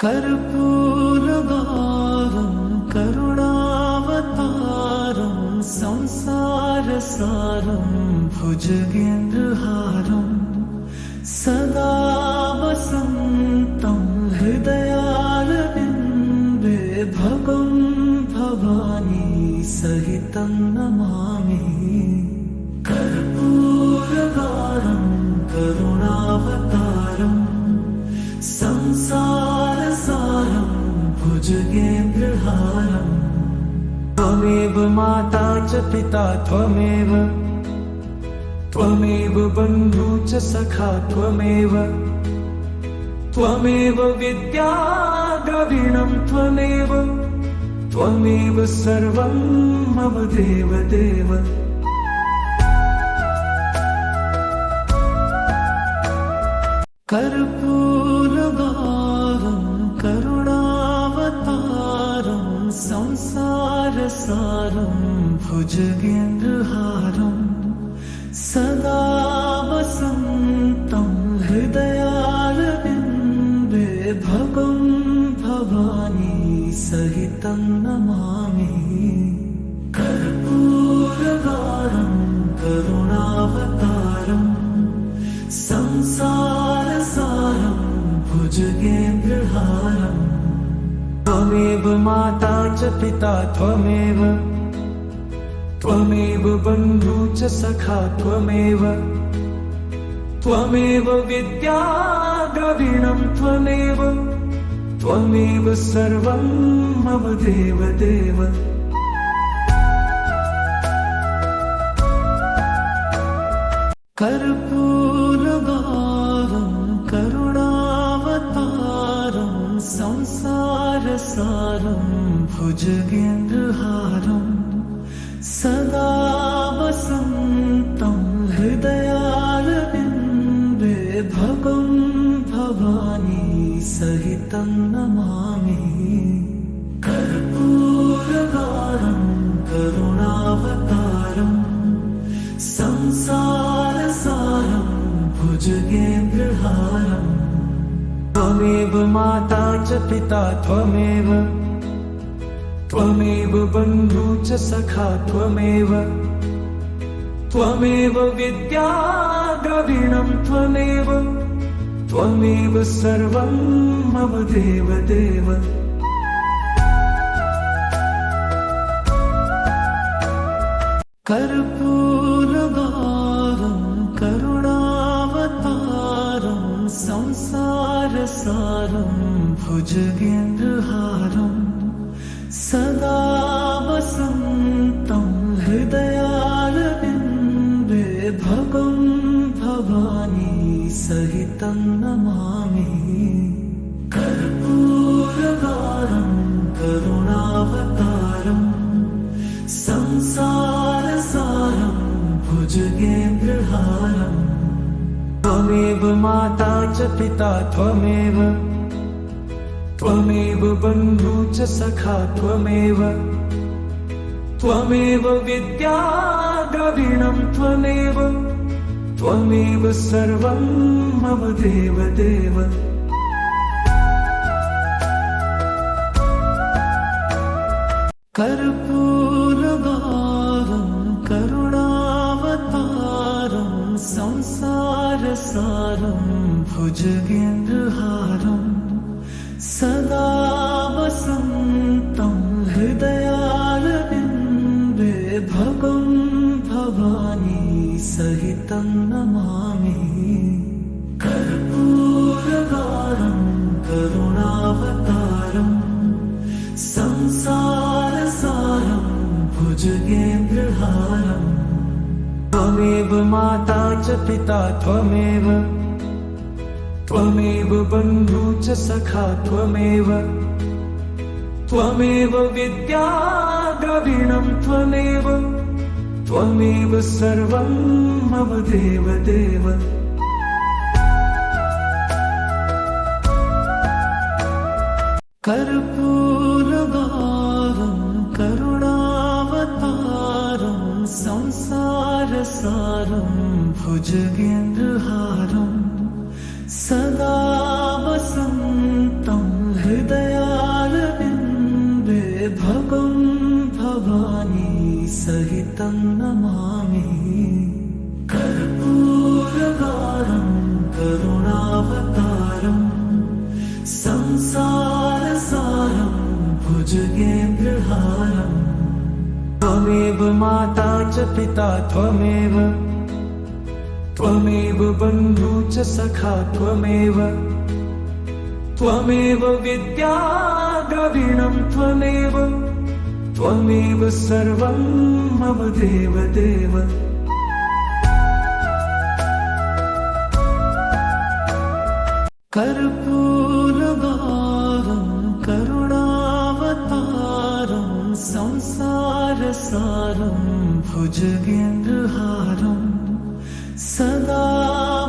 कर्पूरगारं करुणावतारं संसारसारं भुजगेन्द्रहारं सदा वसन्तं हृदयारविन्दे भगं भवानी सहितं नमामि। कर्पूरगारं करुणावतारं संसारसारं भुजगेन्द्रहारं त्वमेव माता च पिता त्वमेव बन्धु च सखा त्वमेव विद्या द्रविणं त्वमेव सर्वं मम देवदेव। कर्पूरगारं करुणावतारं संसारसारं भुजगेन्द्रहारं सदा वसन्तं हृदयारविन्दे भगं भवानी सहितं नमामि। कर्पूरगारं करुणावतारं संसारसारं भुजगेन्द्रहारं त्वमेव माता च पिता त्वमेव बन्धु च सखा त्वमेव विद्या द्रविणं त्वमेव सर्वं मम देवदेव। कर्पूरगारं करुणावतारं संसारसारं भुजगेन्द्रहारं सदा वसन्तं हृदयारविन्दे भगं भवानी सहितं नमामि। कर्पूरगारं करुणावतारं संसारसारं भुजगेन्द्रहारं त्वमेव माता च पिता त्वमेव बन्धु च सखा त्वमेव विद्या द्रविणं त्वमेव सर्वं मम देवदेव। कर्पूरगारं करुणावतारं संसारसारं भुजगेन्द्रहारं सदा वसन्तं हृदयारविन्दे भगं भवानी सहितं नमामि। कर्पूरगारं करुणावतारं संसारसारं भुजगेन्द्रहारं त्वमेव माता च पिता त्वमेव बन्धु च सखा त्वमेव विद्या द्रविणं त्वमेव सर्वं मम देवदेव। कर्पूरगारं करुणावतारं संसारसारं भुजगेन्द्रहारं सदा वसन्तं हृदयारविन्दे भगं भवानी सहितं नमामि। कर्पूरगारं करुणावतारं संसारसारं भुजगेन्द्रहारं त्वमेव माता च पिता त्वमेव बन्धु च सखा त्वमेव विद्या द्रविणं त्वमेव सर्वं मम देवदेव। कर्पूरगारं करुणावतारं संसारसारं भुजगेन्द्रहारं सदा वसन्तं हृदयारविन्दे सहितं नमामि कर्पूरगारं करुणावतारं संसारसारं भुजगेन्द्रहारं त्वमेव माता च पिता त्वमेव बन्धु च सखा त्वमेव विद्या द्रविणं त्वमेव सर्वं मम देवदेव कर्पूरगारं करुणावतारं संसारसारं भुजगेन्द्रहारं सदा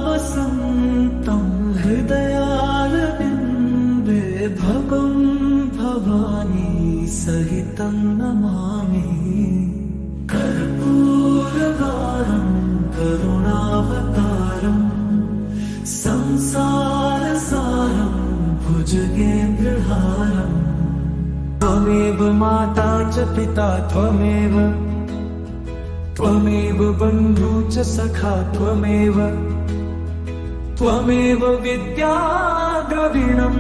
वसन्तं हृदयारविन्दे भगं भवानी सहितं नमामि कर्पूरगारं करुणावतारं संसारसारं भुजगेन्द्रहारं त्वमेव माता च पिता त्वमेव बन्धु च सखा त्वमेव विद्या द्रविणं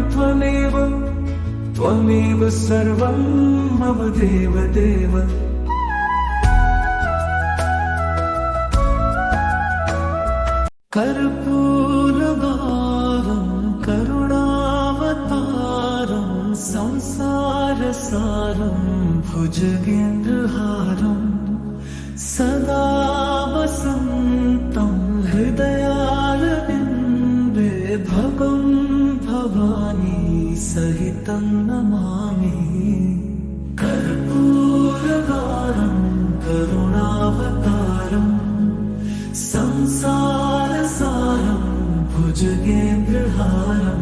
त्वमेव सर्वं मम देवदेव कर्पूरगारं करुणावतारं संसारसारं भुजगेन्द्रहारं सदा वसन्तं हृदयारविन्दे भगं भवानी सहितं नमामि कर्पूरगारं करुणावतारं संसारसारं भुजगेन्द्रहारं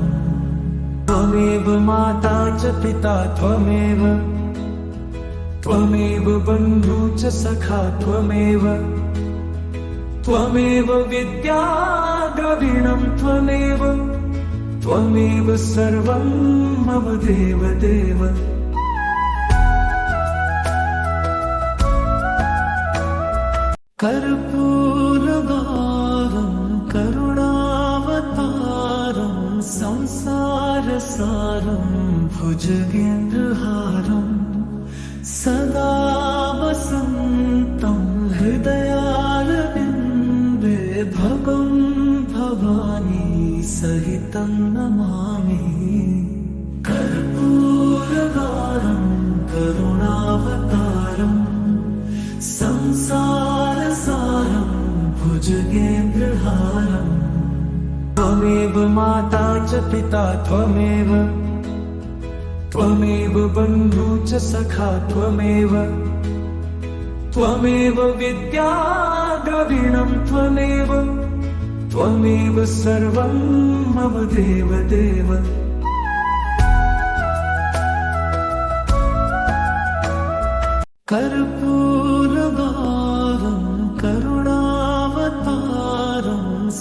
त्वमेव माता च पिता त्वमेव बन्धु च सखा त्वमेव विद्या द्रविणं त्वमेव सर्वं मम देवदेव कर्पूरगारं करुणावतारं संसारसारं भुजगेन्द्रहारं सदा वसन्तं हृदयारविन्दे भगं भवानी सहितं नमामि कर्पूरगारं करुणावतारं संसारसारं भुजगेन्द्रहारं त्वमेव माता च पिता त्वमेव बन्धु च सखा त्वमेव विद्या द्रविणं त्वमेव सर्वं मम देवदेव कर्पूरगारं करुणावतारं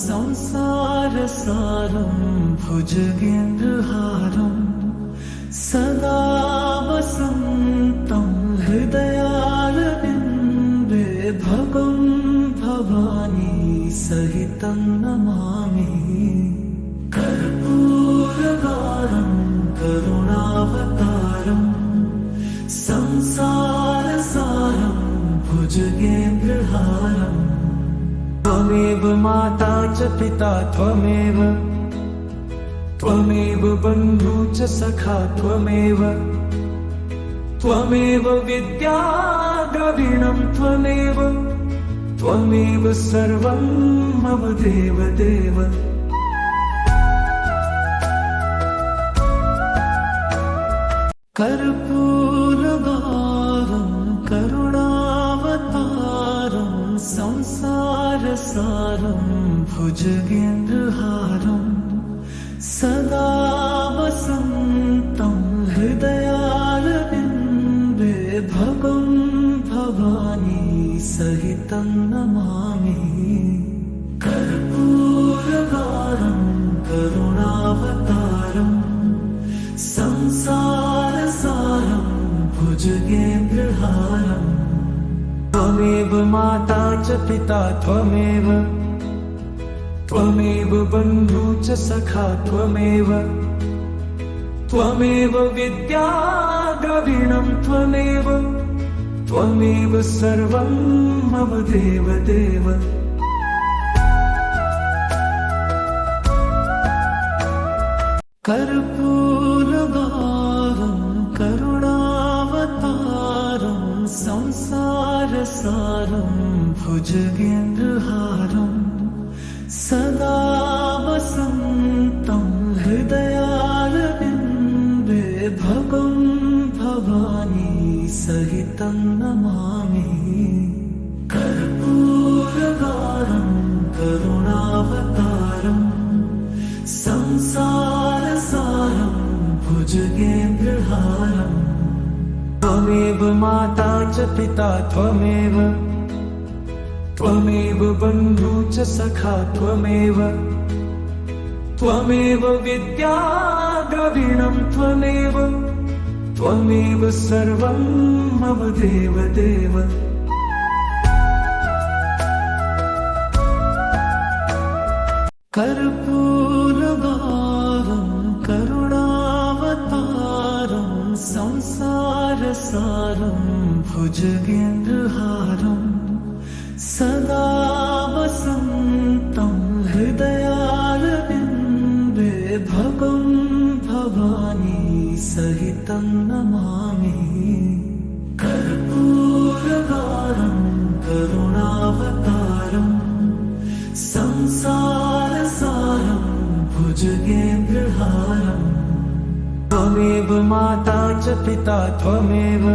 संसारसारं भुजगेन्द्रहारं सदा वसन्तं हृदयारविन्दे भगं भवानी सहितं नमामि कर्पूरगारं करुणावतारं संसारसारं भुजगेन्द्रहारं त्वमेव माता च पिता त्वमेव बन्धु च सखा त्वमेव विद्या द्रविणं त्वमेव सर्वं मम देवदेव कर्पूरगारं करुणावतारं संसारसारं भुजगेन्द्रहारं सदा वसन्तं हृदयारविन्दे भगं भवानी सहितं नमामि कर्पूरगारं करुणावतारं संसारसारं भुजगेन्द्रहारं त्वमेव माता च पिता त्वमेव, त्वमेव बन्धु च सखा त्वमेव, त्वमेव विद्या द्रविणं त्वमेव, त्वमेव सर्वं मम देव देव। कर्पूरगारं करुणावतारं संसारसारं भुजगेन्द्रहारं सदा वसन्तं हृदयारविन्दे भगं भवानी सहितं नमामि। कर्पूरगारं करुणावतारं संसारसारं भुजगेन्द्रहारं त्वमेव माता च पिता त्वमेव, त्वमेव बन्धु च सखा त्वमेव, त्वमेव विद्या द्रविणं त्वमेव, त्वमेव सर्वं मम देव देव। कर्पूरगारं करुणावतारं संसारसारं भुजगेन्द्रहारं सदा वसन्तं हृदयारविन्दे भगं भवानी सहितं नमामि। कर्पूरगारं करुणावतारं संसारसारं भुजगेन्द्रहारं त्वमेव माता च पिता त्वमेव,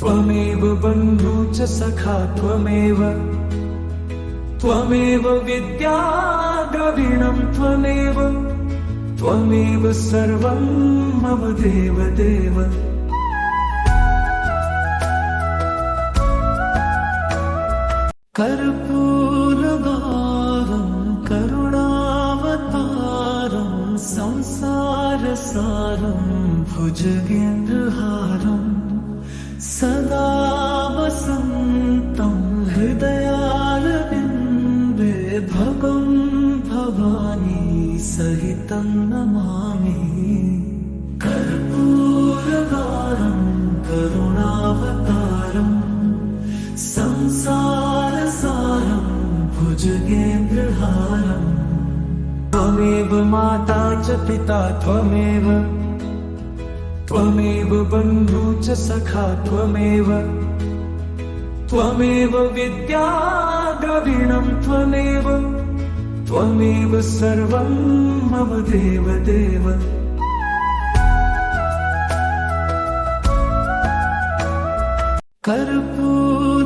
त्वमेव बन्धु च सखा त्वमेव, त्वमेव विद्या द्रविणं त्वमेव, त्वमेव सर्वं मम देव देव। कर्पूरगारं करुणावतारं संसारसारं भुजगेन्द्रहारं सदा वसन्तं हृदयारविन्दे भगं भवानी सहितं नमामि। कर्पूरगारं करुणावतारं संसारसारं भुजगेन्द्रहारं त्वमेव माता च पिता त्वमेव, त्वमेव बन्धु च सखा त्वमेव, त्वमेव विद्या द्रविणं त्वमेव, त्वमेव सर्वं मम देव देव।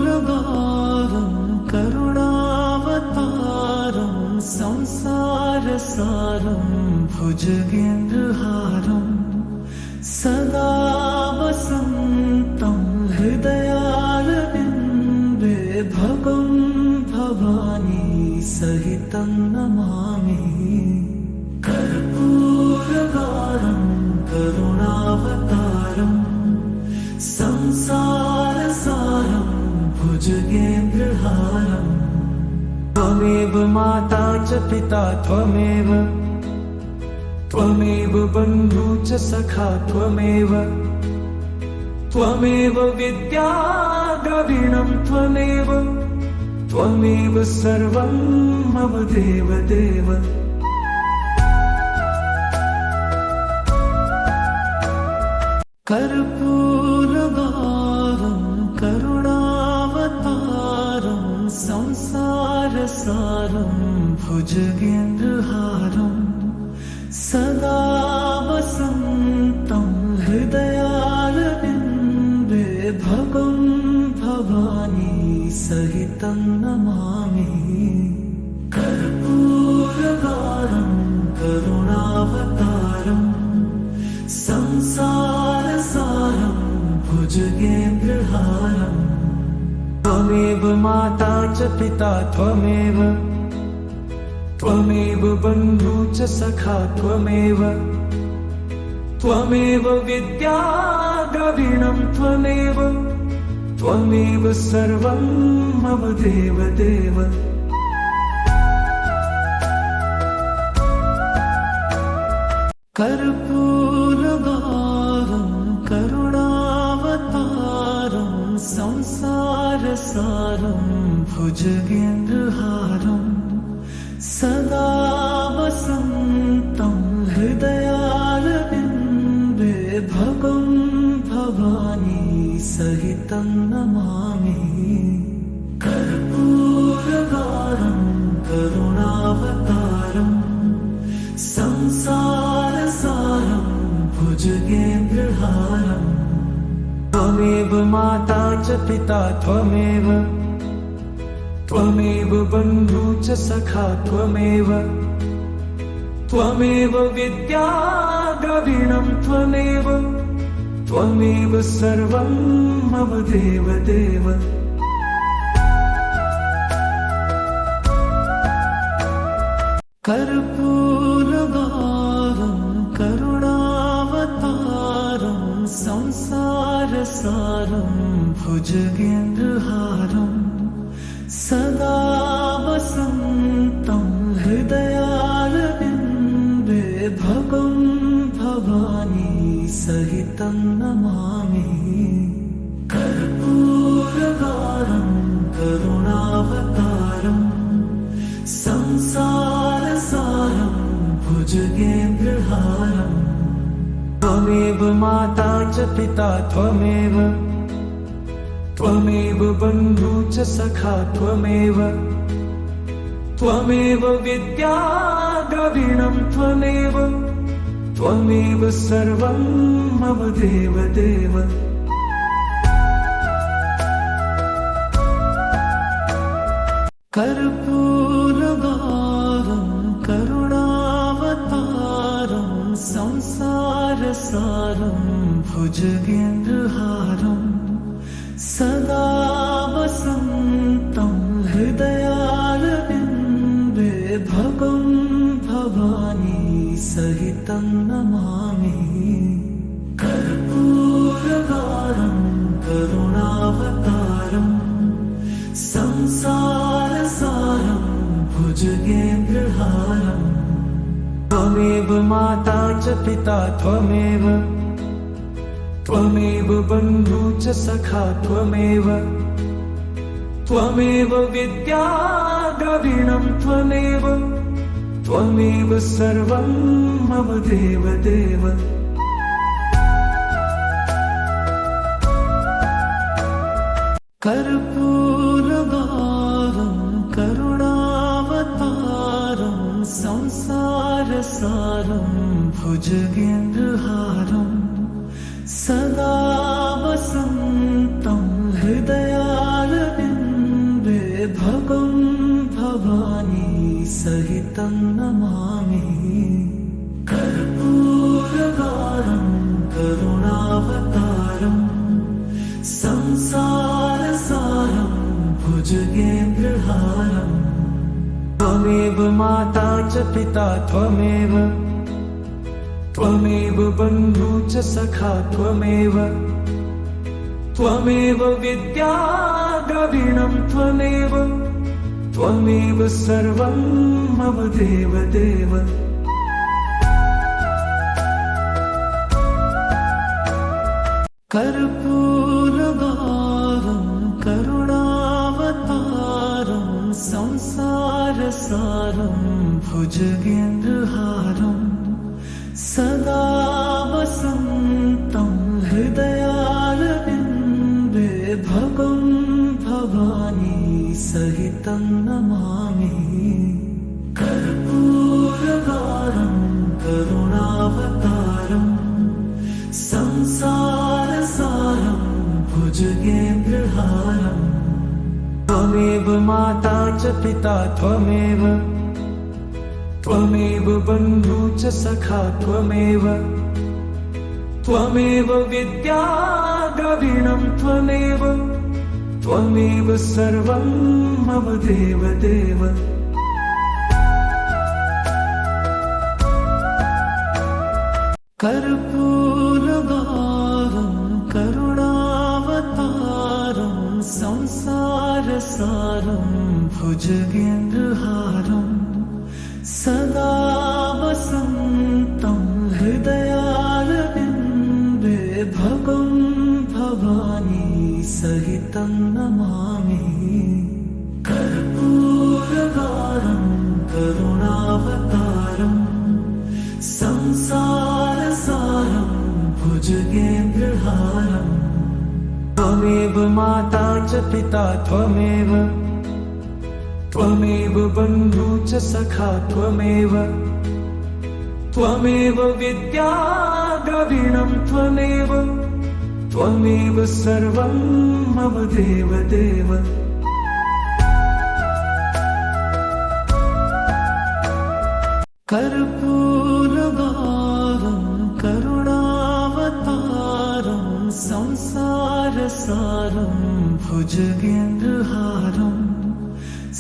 कर्पूरगारं करुणावतारं संसारसारं भुजगेन्द्रहारं सदा वसन्तं हृदयारविन्दे भगं भवानी सहितं नमामि। कर्पूरगारं करुणावतारं संसारसारं भुजगेन्द्रहारं त्वमेव माता च पिता त्वमेव, त्वमेव बन्धु च सखा त्वमेव, त्वमेव विद्या द्रविणं त्वमेव, त्वमेव सर्वं मम देव देव। कर्पूरगारं करुणावतारं संसारसारं भुजगेन्द्रहारं सदा वसन्तं हृदयारविन्दे भगं भवानी सहितं नमामि। कर्पूरगारं करुणावतारं संसारसारं भुजगेन्द्रहारं त्वमेव माता च पिता त्वमेव, त्वमेव बन्धु च सखा त्वमेव, त्वमेव विद्या द्रविणं त्वमेव, त्वमेव सर्वं मम देवदेव। कर्पूरगारं करुणावतारं संसारसारं भुजगेन्द्रहारं सदा वसन्तं हृदयारविन्दे भगं भवानी सहितं नमामि। कर्पूरगारं करुणावतारं संसारसारं भुजगेन्द्रहारं त्वमेव माता च पिता त्वमेव बन्धु च सखा त्वमेव विद्या द्रविणं त्वमेव सर्वं मम देवदेव। कर्पूरगारं करुणावतारं संसारसारं भुजगेन्द्रहारं सदा वसन्तं हृदयारविन्दे भगं भवानी सहितं नमामि। कर्पूरगारं करुणावतारं संसारसारं भुजगेन्द्रहारं त्वमेव माता च पिता त्वमेव बन्धु च सखा त्वमेव विद्या द्रविणं त्वमेव सर्वं मम देवदेव। कर्पूरगारं करुणावतारं संसारसारं भुजगेन्द्रहारं सदा वसन्तं हृदयारविन्दे भगं भवानी सहितं नमामि। कर्पूरगारं करुणावतारं संसारसारं भुजगेन्द्रहारं त्वमेव माता च पिता त्वमेव बन्धु च सखा त्वमेव विद्या द्रविणं त्वमेव सर्वं मम देवदेव। कर्पूरगारं करुणावतारं संसारसारं भुजगेन्द्रहारं सदा वसन्तं हृदयारविन्दे भगं भवानी सहितं नमामि। कर्पूरगारं करुणावतारं संसारसारं भुजगेन्द्रहारं त्वमेव माता च पिता त्वमेव बन्धु च सखा त्वमेव विद्या द्रविणं त्वमेव सर्वं मम देवदेव। कर्पूरगारं करुणावतारं संसारसारं भुजगेन्द्रहारं सदा वसन्तं हृदयारविन्दे भगं भवानी सहितं नमामि। कर्पूरगारं करुणावतारं संसारसारं भुजगेन्द्रहारं त्वमेव माता च पिता त्वमेव बन्धु च सखा त्वमेव विद्या द्रविणं त्वमेव सर्वं मम देवदेव। कर्पूरगारं करुणावतारं संसारसारं भुजगेन्द्रहारं सदा वसन्तं हृदयारविन्दे भगं भवानी सहितं नमामि। कर्पूरगारं करुणावतारं संसारसारं भुजगेन्द्रहारं त्वमेव माता च पिता त्वमेव बन्धु च सखा त्वमेव विद्या द्रविणं त्वमेव सर्वं मम देवदेव। कर्पूरगारं करुणावतारं संसारसारं भुजगेन्द्रहारं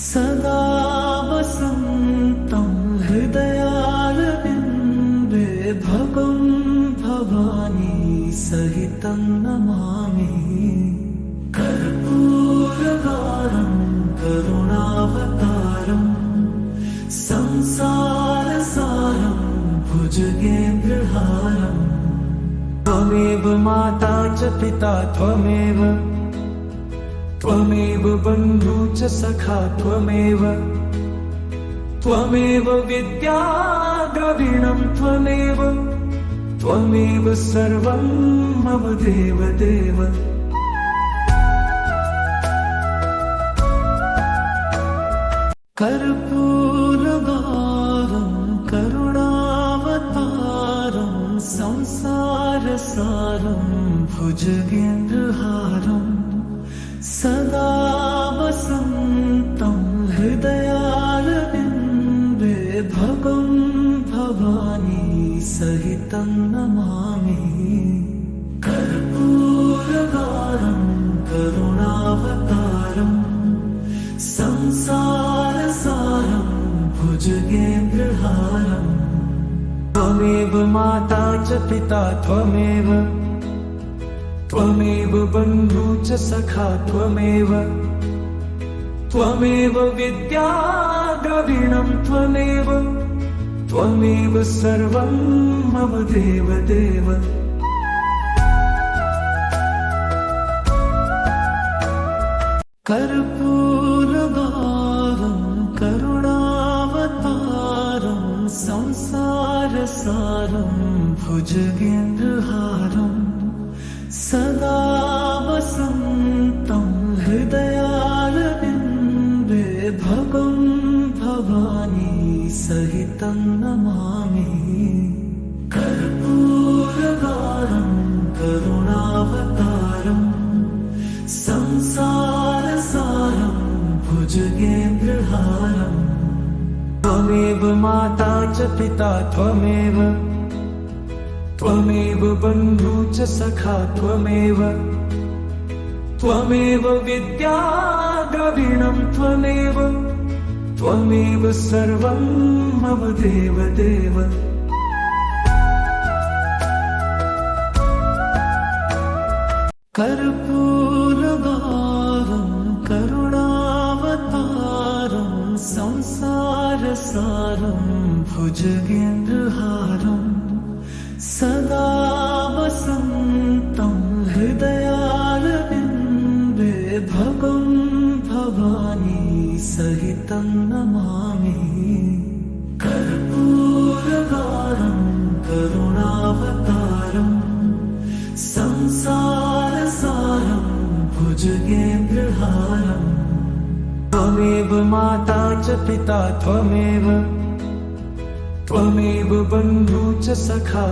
सदा वसन्तं हृदयारविन्दे भगं भवानी सहितं नमामि। कर्पूरगारं करुणावतारं संसारसारं भुजगेन्द्रहारं त्वमेव माता च पिता त्वमेव बन्धु च सखा त्वमेव विद्या द्रविणं त्वमेव सर्वं मम देवदेव। कर्पूरगारं करुणावतारं संसारसारं भुजगेन्द्रहारं सदा वसन्तं हृदयारविन्दे भगं भवानी सहितं नमामि। कर्पूरगारं करुणावतारं संसारसारं भुजगेन्द्रहारं त्वमेव माता च पिता त्वमेव बन्धु च सखा त्वमेव विद्या द्रविणं त्वमेव सर्वं मम देवदेव। कर्पूरगारं करुणावतारं संसारसारं भुजगेन्द्रहारं सदा वसन्तं हृदयारविन्दे भगं भवानी सहितं नमामि। कर्पूरगारं करुणावतारं संसारसारं भुजगेन्द्रहारं त्वमेव माता च पिता त्वमेव बन्धु च सखा त्वमेव विद्या द्रविणं त्वमेव सर्वं मम देवदेव। कर्पूरगारं करुणावतारं संसारसारं भुजगेन्द्रहारं सदा वसन्तं हृदयारविन्दे भगं भवानी सहितं नमामि। कर्पूरगारं करुणावतारं संसारसारं भुजगेन्द्रहारं त्वमेव माता च पिता त्वमेव बन्धु च सखा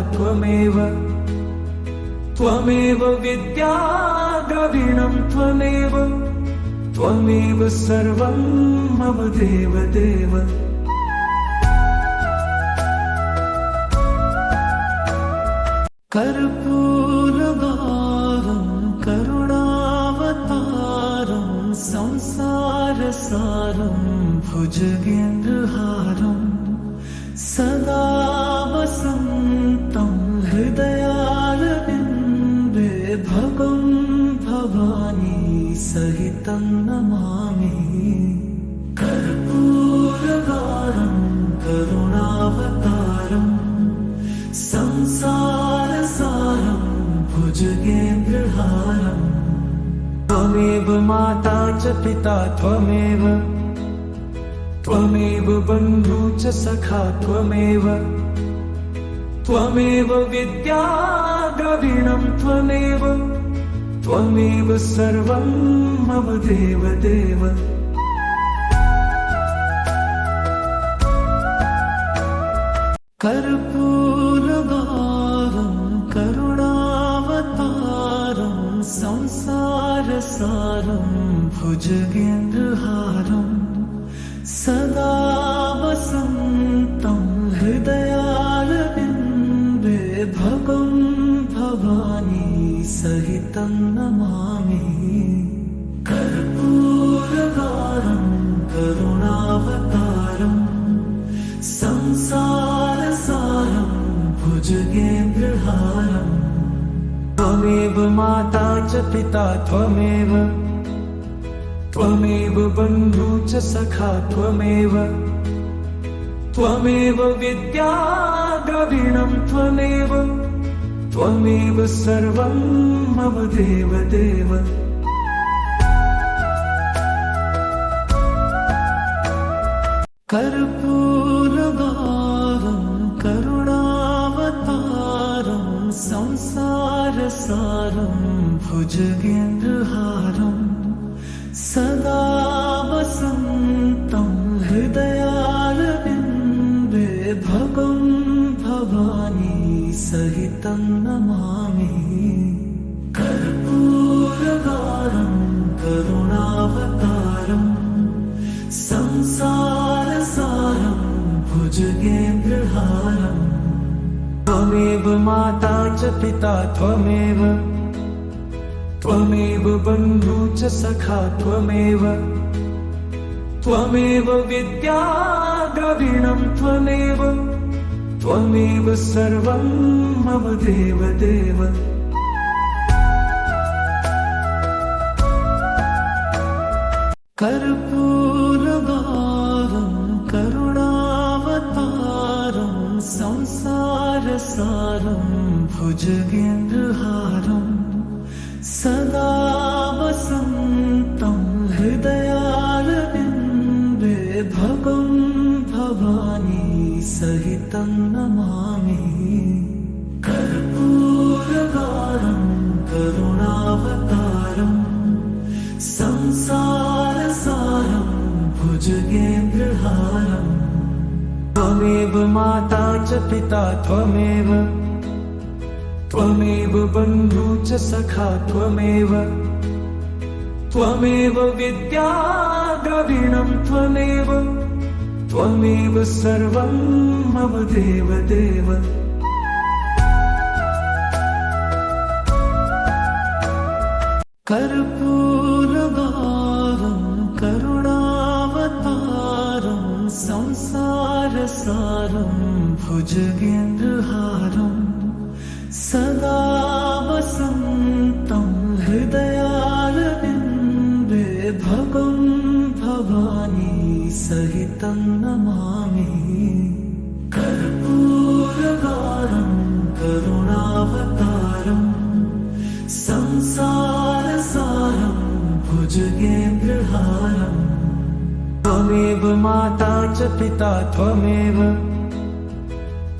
त्वमेव विद्या द्रविणं त्वमेव सर्वं मम देवदेव। कर्पूरगारं करुणावतारं संसारसारं भुजगेन्द्रहारं सदा वसन्तं हृदयारविन्दे भगं भवानी सहितं भुजगेन्द्रहारम् त्वमेव माता च पिता त्वमेव त्वमेव बन्धु च सखा त्वमेव त्वमेव विद्या द्रविणं त्वमेव त्वमेव सर्वं मम देव देव कर्पूरगारं करुणावतारं संसारसारं भुजगेन्द्रहारं सदा वसन्तं हृदयारविन्दे भगं भवानी सहितं नमामि कर्पूरगारं करुणावतारं संसारसारं भुजगेन्द्रहारं त्वमेव माता च पिता त्वमेव त्वमेव बन्धु च सखा त्वमेव त्वमेव विद्या द्रविणं त्वमेव त्वमेव सर्वं मम देव देव कर्पूरगारं करुणावतारं संसारसारं भुजगेन्द्रहारं सदा वसन्तं हृदयारविन्दे भगं भवानी सहितं नमामि कर्पूरगारं करुणावतारं संसारसारं भुजगेन्द्रहारं त्वमेव माता च पिता त्वमेव त्वमेव बन्धु च सखा त्वमेव त्वमेव विद्या द्रविणं त्वमेव त्वमेव सर्वं मम देव देव कर्पूरगारं करुणावतारं संसारसारं भुजगेन्द्रहारं सदा वसन्तं हृदयारविन्दे भगं भवानी सहितं नमामि कर्पूरगारं करुणावतारं संसारसारं भुजगेन्द्रहारं त्वमेव माता च पिता त्वमेव त्वमेव बन्धु च सखा त्वमेव त्वमेव विद्या द्रविणं त्वमेव त्वमेव सर्वं मम देव देव कर्पूरगारं करुणावतारं संसारसारं भुजगेन्द्रहारं सदा वसन्तं हृदयारविन्दे भगं भवानी सहितं नमामि कर्पूरगारं करुणावतारं संसारसारं भुजगेन्द्रहारं त्वमेव माता च पिता त्वमेव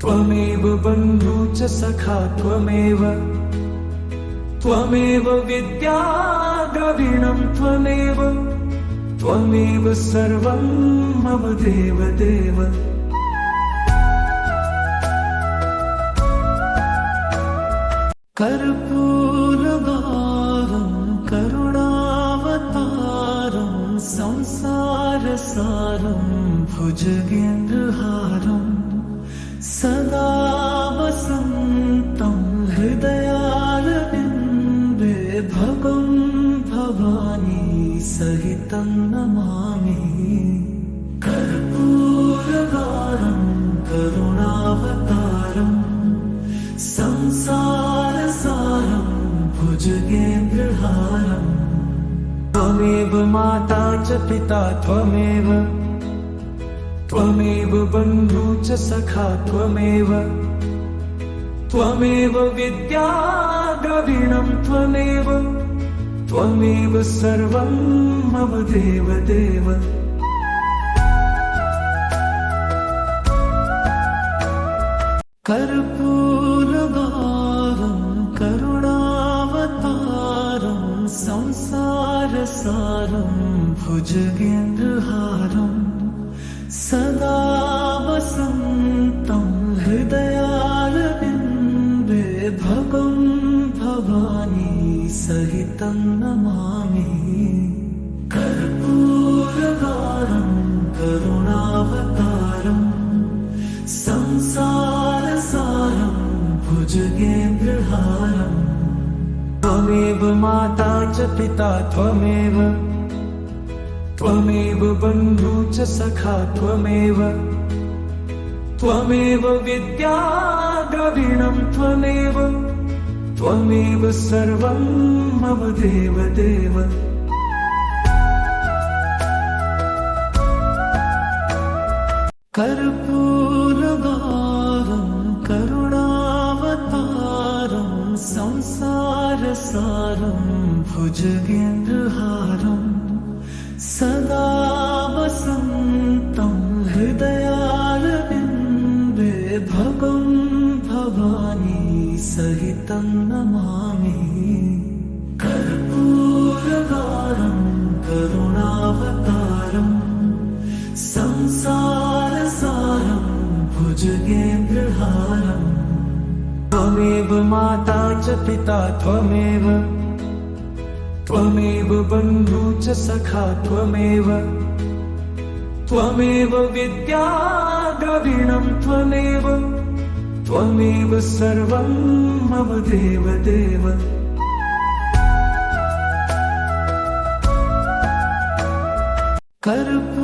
त्वमेव बन्धु च सखा त्वमेव त्वमेव विद्या द्रविणं त्वमेव त्वमेव सर्वं मम देव देव कर्पूरगारं करुणावतारं संसारसारं भुजगेन्द्रहारं सदा वसन्तं हृदयारविन्दे भगं भवानी सहितं नमामि कर्पूरगारं करुणावतारं संसारसारं भुजगेन्द्रहारं त्वमेव माता च पिता त्वमेव त्वमेव बन्धु च सखा त्वमेव त्वमेव विद्या द्रविणं त्वमेव सर्वं मम देवदेव। कर्पूरगारं करुणावतारं संसारसारं भुजगेन्द्रहारं सदा वसन्तं हृदयारविन्दे भगं भवानी सहितं नमामि। कर्पूरगारं करुणावतारं संसारसारं भुजगेन्द्रहारं त्वमेव माता च पिता त्वमेव बन्धु च सखा त्वमेव विद्या द्रविणं त्वमेव सर्वं मम देवदेव। कर्पूरगारं करुणावतारं संसारसारं भुजगेन्द्रहारं सदा वसन्तं हृदयारविन्दे भगं भवानी सहितं नमामि। कर्पूरगारं करुणावतारं संसारसारं भुजगेन्द्रहारं त्वमेव माता च पिता त्वमेव बन्धु च सखा त्वमेव विद्या द्रविणं त्वमेव सर्वं मम देवदेव। कर्पूरगारं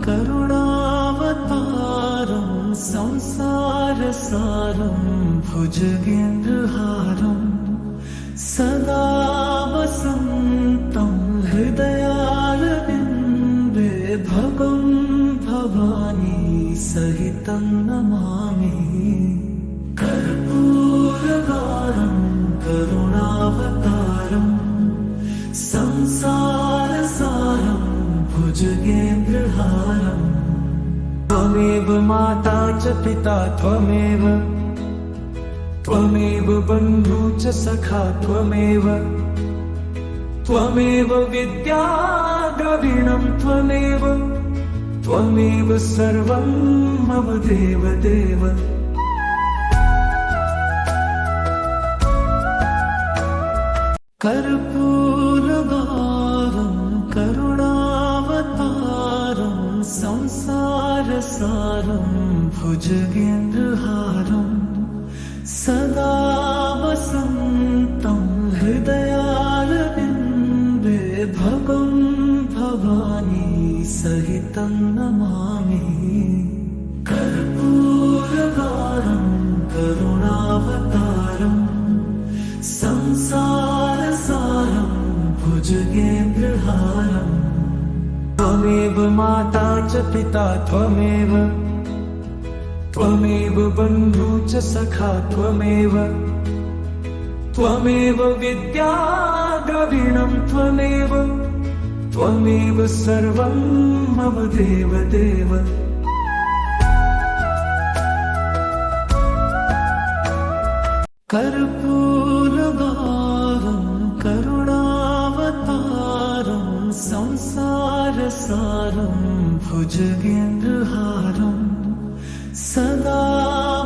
करुणावतारं संसारसारं भुजगेन्द्रहारं सदा वसन्तं हृदयारविन्दे भगं भवानी सहितं नमामि। कर्पूरगारं करुणावतारं संसारसारं भुजगेन्द्रहारं त्वमेव माता च पिता त्वमेव बन्धु च सखा त्वमेव विद्या द्रविणं त्वमेव सर्वं मम देवदेव। कर्पूरगारं करुणावतारं संसारसारं भुजगेन्द्रहारं सदा वसन्तं हृदयारविन्दे भगं भवानी सहितं नमामि। कर्पूरगारं करुणावतारं संसारसारं भुजगेन्द्रहारं त्वमेव माता च पिता त्वमेव बन्धु च सखा त्वमेव विद्या द्रविणं त्वमेव सर्वं मम देवदेव। कर्पूरगारं करुणावतारं संसारसारं भुजगेन्द्रहारं सदा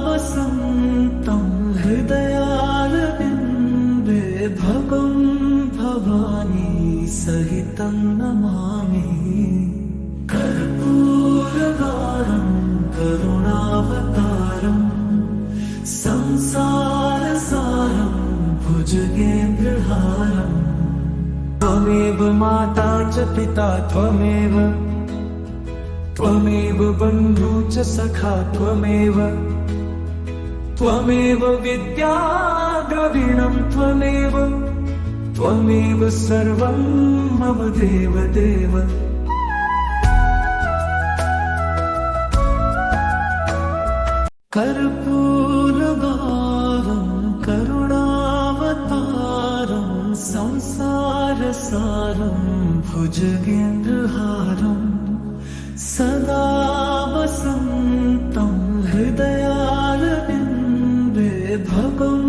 वसन्तं हृदयारविन्दे भगं भवानी सहितं नमामि। कर्पूरगारं करुणावतारं संसारसारं भुजगेन्द्रहारं त्वमेव माता च पिता त्वमेव बन्धु च सखा त्वमेव विद्या द्रविणं त्वमेव सर्वं मम देवदेव। कर्पूरगारं करुणावतारं संसारसारं भुजगेन्द्रहारं सदा वसन्तं हृदयारविन्दे भगं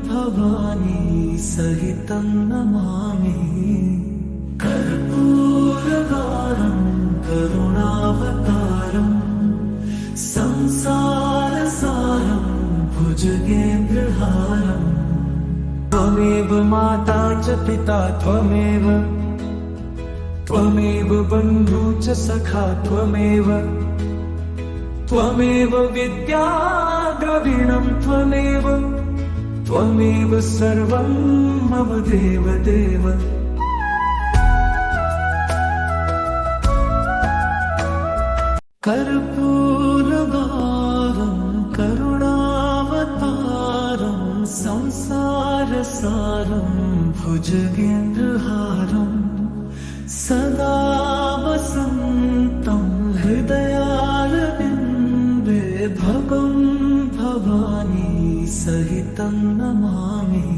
भवानी सहितं नमामि। कर्पूरगारं करुणावतारं संसारसारं भुजगेन्द्रहारं त्वमेव माता च पिता त्वमेव बन्धु च सखा त्वमेव विद्या द्रविणं त्वमेव सर्वं मम देवदेव। कर्पूरगारं करुणावतारं संसारसारं भुजगेन्द्रहारं सदा वसन्तं हृदयारविन्दे भगं भवानी सहितं नमामि।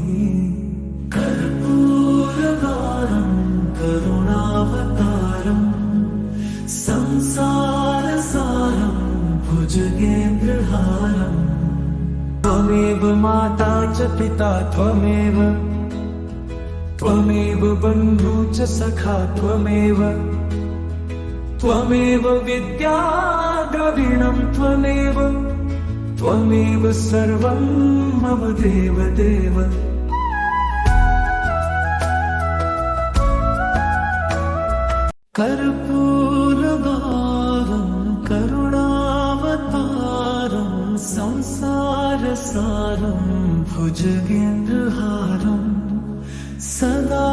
कर्पूरगारं करुणावतारं संसारसारं भुजगेन्द्रहारं त्वमेव माता च पिता त्वमेव बन्धु च सखा त्वमेव विद्या द्रविणं त्वमेव सर्वं मम देवदेव। कर्पूरगारं करुणावतारं संसारसारं भुजगेन्द्रहारं सदा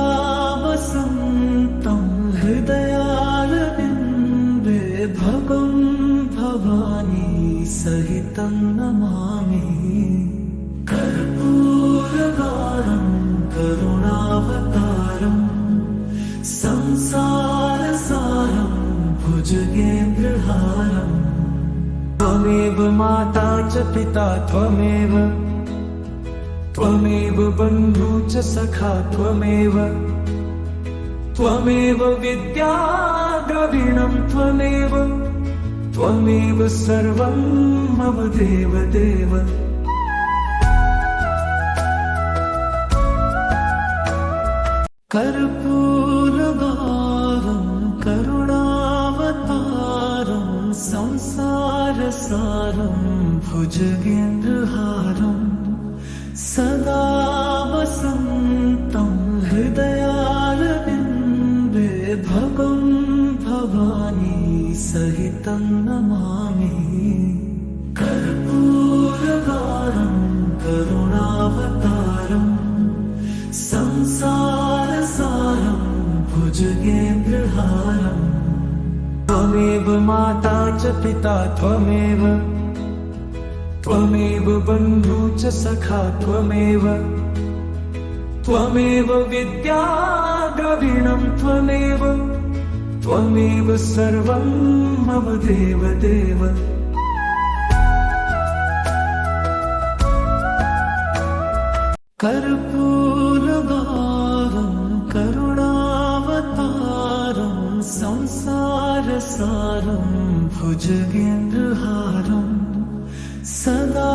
वसन्तं हृदयारविन्दे भगं भवानी सहितं नमामि। कर्पूरगारं करुणावतारं संसारसारं भुजगेन्द्रहारं त्वमेव माता च पिता त्वमेव बन्धु च सखा त्वमेव विद्या द्रविणं त्वमेव सर्वं मम देवदेव। कर्पूरगारं करुणावतारं संसारसारं भुजगेन्द्रहारं सदा वसन्तं हृदयारविन्दे भगं भवानी सहितं नमामि। कर्पूरगारं करुणावतारं संसारसारं भुजगेन्द्रहारं त्वमेव माता च पिता त्वमेव बन्धु च सखा त्वमेव विद्या द्रविणं त्वमेव सर्वं मम देवदेव। कर्पूरगारं करुणावतारं संसारसारं भुजगेन्द्रहारं सदा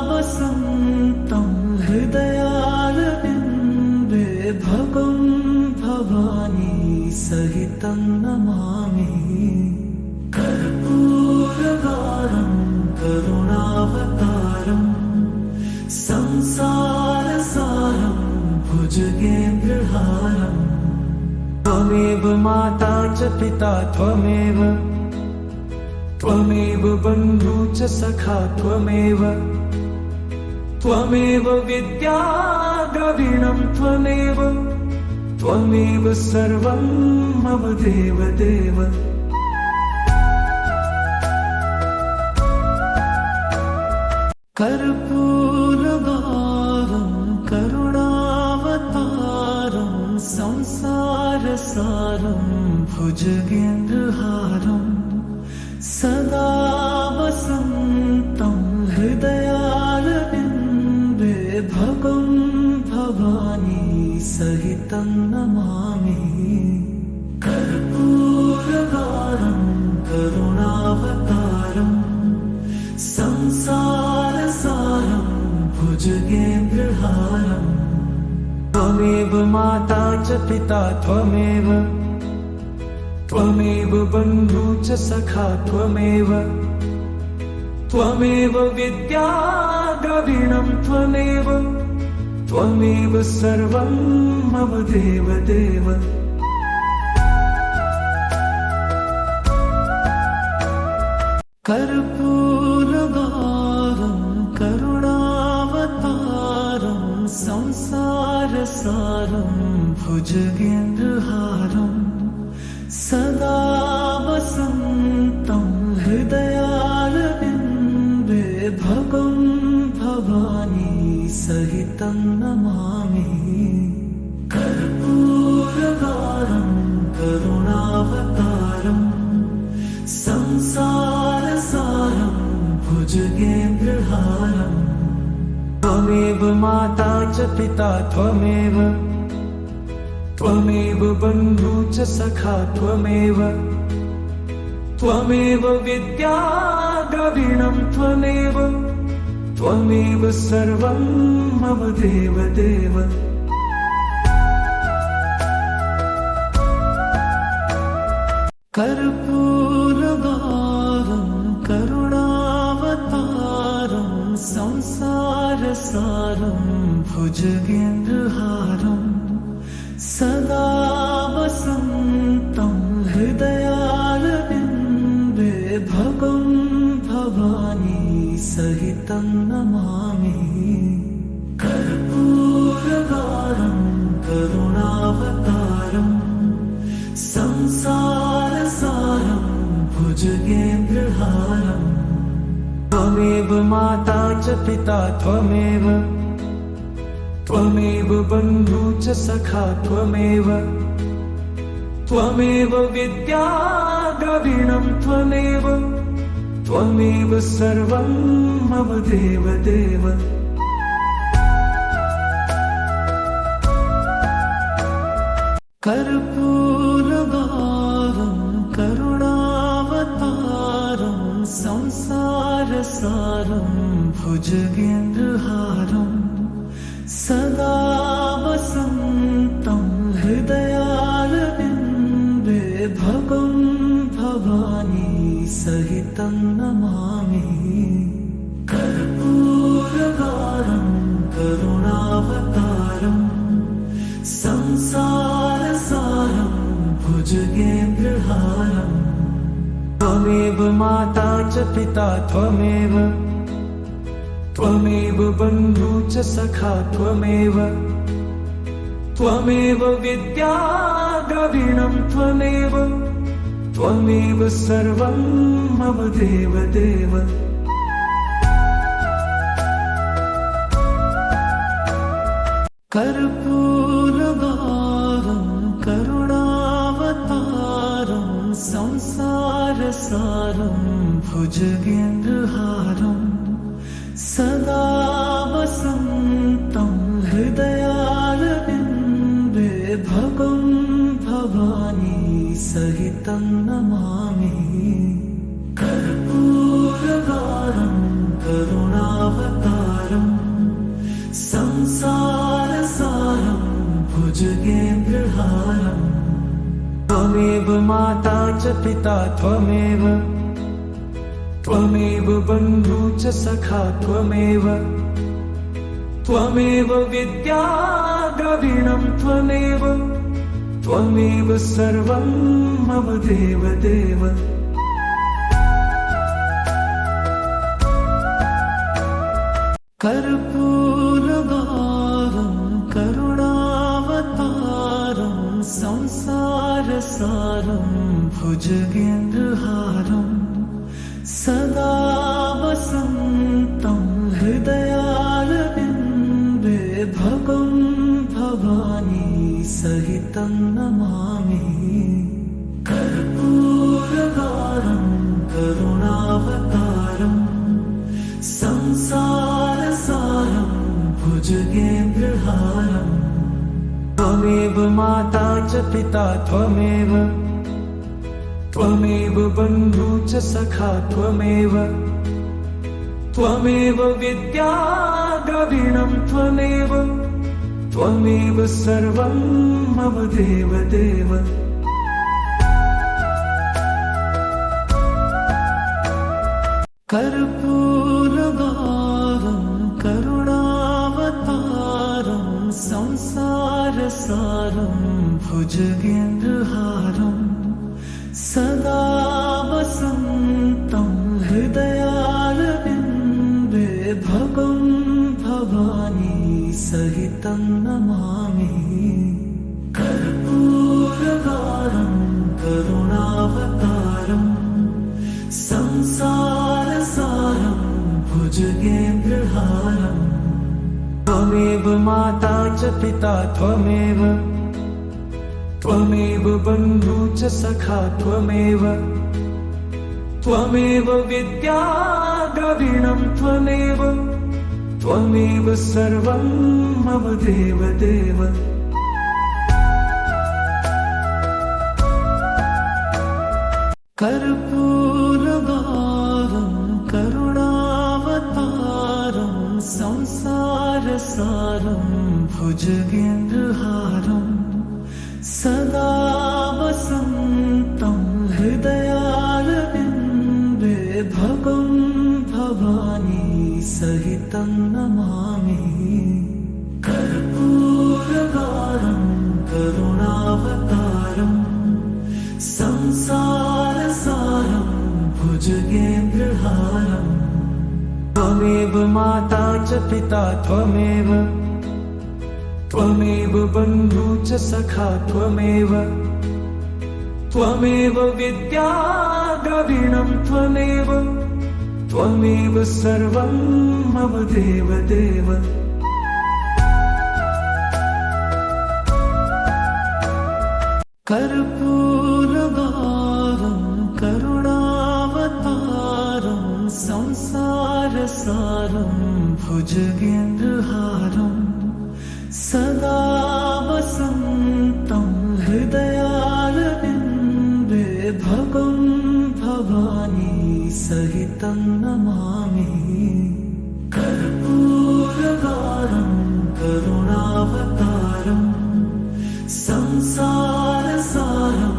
वसन्तं हृदयारविन्दे भगं भवानी सहितं नमामि। कर्पूरगारं करुणावतारं संसारसारं भुजगेन्द्रहारं त्वमेव माता च पिता त्वमेव बन्धु च सखा त्वमेव विद्या द्रविणं त्वमेव सर्वं मम देवदेव। कर्पूरगारं करुणावतारं संसारसारं भुजगेन्द्रहारं सदा वसन्तं भगं भवानी सहितं नमामि कर्पूरगारं करुणावतारं संसारसारं भुजगेन्द्रहारम् त्वमेव माता च पिता त्वमेव बन्धु च सखा त्वमेव विद्या द्रविणं त्वमेव सर्वं मम देवदेव कर्पूरगारं करुणावतारं संसारसारं भुजगेन्द्रहारं सदा वसन्तं हृदयारविन्दे भगं भवानी सहितं नमामि कर्पूरगारं करुणावतारं संसारसारं भुजगेन्द्रहारम् त्वमेव माता च पिता त्वमेव बन्धु च सखा त्वमेव विद्या द्रविणं त्वमेव सर्वं मम देवदेव कर्पूरगारं करुणावतारं संसारसारं भुजगेन्द्रहारम् सदा वसन्तं हृदयारविन्दे भगं भवानी सहितं नमामि कर्पूरगारं करुणावतारं संसारसारं भुजगेन्द्रहारम् त्वमेव माता च पिता त्वमेव बन्धु च सखा त्वमेव विद्या द्रविणं त्वमेव सर्वं मम देवदेव कर्पूरगारं करुणावतारं संसारसारं भुजगेन्द्रहारम् सदा वसन्तं हृदयारविन्दे भगं भवानी सहितं नमामि कर्पूरगारं करुणावतारं संसारसारं भुजगेन्द्रहारम् त्वमेव माता च पिता त्वमेव बन्धु च सखा त्वमेव विद्या द्रविणं त्वमेव सर्वं मम देवदेव कर्पूरगारं करुणावतारं संसारसारं भुजगेन्द्रहारम् सदा वसन्तं हृदयारविन्दे भगं भवानी सहितं नमामि कर्पूरगारं करुणावतारं संसारसारं भुजगेन्द्रहारम् त्वमेव माता च पिता त्वमेव बन्धु च सखा त्वमेव विद्या द्रविणं त्वमेव सर्वं मम देवदेव कर्पूरगारं करुणावतारं संसारसारं भुजगेन्द्रहारम् सदा वसन्तं हृदयारविन्दे भगं भवानी सहितं नमामि कर्पूरगारं करुणावतारं संसारसारं भुजगेन्द्रहारम् त्वमेव माता च पिता त्वमेव त्वमेव बन्धु च सखा त्वमेव त्वमेव विद्या द्रविणं त्वमेव त्वमेव सर्वं मम देव देव कर्पूरगारं करुणावतारं संसारसारं भुजगेन्द्रहारं सदा वसन्तं हृदयारविन्दे भगं भवानी सहितं नमामि कर्पूरगारं करुणावतारं संसारसारं भुजगेन्द्रहारं त्वमेव माता च पिता त्वमेव त्वमेव बन्धु च सखा त्वमेव त्वमेव विद्या द्रविणं त्वमेव त्वमेव सर्वं मम देव देव कर्पूरगारं करुणावतारं संसारसारं भुजगेन्द्रहारं सदा वसन्तं हृदयारविन्दे भगं भवानी सहितं नमामि कर्पूरगारं करुणावतारं संसारसारं भुजगेन्द्रहारं त्वमेव माता च पिता त्वमेव त्वमेव बन्धु च सखा त्वमेव त्वमेव विद्या द्रविणं त्वमेव त्वमेव सर्वं मम देव देव कर्पूरगारं करुणावतारं संसारसारं भुजगेन्द्रहारं त्वमेव माता च पिता त्वमेव त्वमेव बन्धु च सखा त्वमेव त्वमेव विद्या द्रविणं त्वमेव त्वमेव सर्वं मम देव देव कर्पूरगारं करुणावतारं संसारसारं भुजगेन्द्रहारं त्वमेव कर्पूरगारं करुणावतारं संसारसारं भुजगेन्द्रहारं सदा वसन्तं हृदयारविन्दे भगं भवानी सहितं नमामि कर्पूरगारं करुणावतारं संसारसारं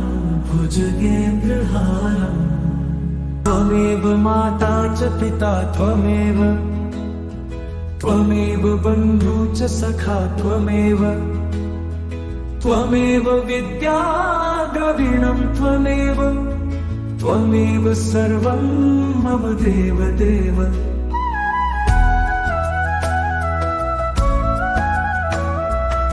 भुजगेन्द्रहारं त्वमेव माता च पिता त्वमेव त्वमेव बन्धु च सखा त्वमेव त्वमेव विद्या द्रविणं त्वमेव त्वमेव सर्वं मम देव देव